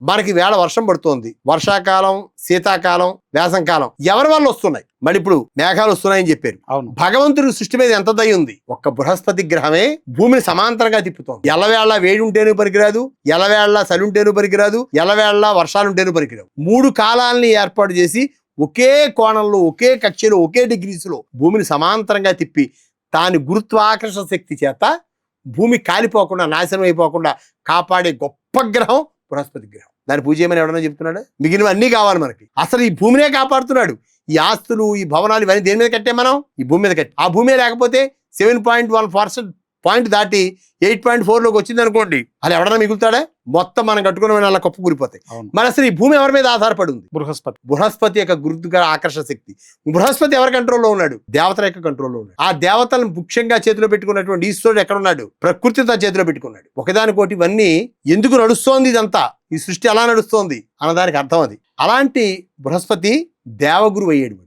మనకి వేళ వర్షం పడుతోంది, వర్షాకాలం, శీతాకాలం, వేసంకాలం ఎవరి వల్ల వస్తున్నాయి? మరి ఇప్పుడు మేఘాలు వస్తున్నాయని చెప్పారు. అవును. భగవంతుడి సృష్టి మీద ఎంత దయ ఉంది? ఒక్క బృహస్పతి గ్రహమే భూమిని సమాంతరంగా తిప్పుతోంది. ఎల్లవేళ వేడి ఉంటేనూ పనికిరాదు, ఎల్లవేళ చలి ఉంటేనూ పనికిరాదు, ఎల్లవేళ వర్షాలుంటేనూ పనికిరాదు. 3 కాలాలని ఏర్పాటు చేసి ఒకే కోణంలో, ఒకే కక్షలో, ఒకే డిగ్రీస్లో భూమిని సమాంతరంగా తిప్పి దాని గురుత్వాకర్షణ శక్తి చేత భూమి కాలిపోకుండా, నాశనం అయిపోకుండా కాపాడే గొప్ప గ్రహం బృహస్పతి గ్రహం. దాన్ని పూజ చేయమని ఎవడన్నా చెప్తున్నాడు? మిగిలిన అన్నీ కావాలి మనకి. అసలు ఈ భూమినే కాపాడుతున్నాడు. ఈ ఆస్తులు, ఈ భవనాలు, ఇవన్నీ దేని మీద కట్టాం మనం? ఈ భూమి మీద కట్టి. ఆ భూమి లేకపోతే 7.1% పాయింట్ దాటి 8.4లోకి వచ్చింది అనుకోండి, అలా ఎవడన్నా మిగులుతాడా? మొత్తం మనం కట్టుకున్న అలా కప్పు కూలిపోతాయి. మరి అసలు ఈ భూమి ఎవరి మీద ఆధారపడి ఉంది? బృహస్పతి యొక్క గురుత్వ ఆకర్షణ శక్తి. బృహస్పతి ఎవరి కంట్రోల్లో ఉన్నాడు? దేవతల యొక్క కంట్రోల్లో ఉన్నాడు. ఆ దేవతలను ముఖ్యంగా చేతిలో పెట్టుకున్నటువంటి ఈశ్వరుడు ఎక్కడ ఉన్నాడు? ప్రకృతితో చేతిలో పెట్టుకున్నాడు. ఒకదానికోటి ఇవన్నీ ఎందుకు నడుస్తోంది? ఇదంతా ఈ సృష్టి ఎలా నడుస్తోంది అన్నదానికి అర్థం అది. అలాంటి బృహస్పతి దేవగురు అయ్యాడు.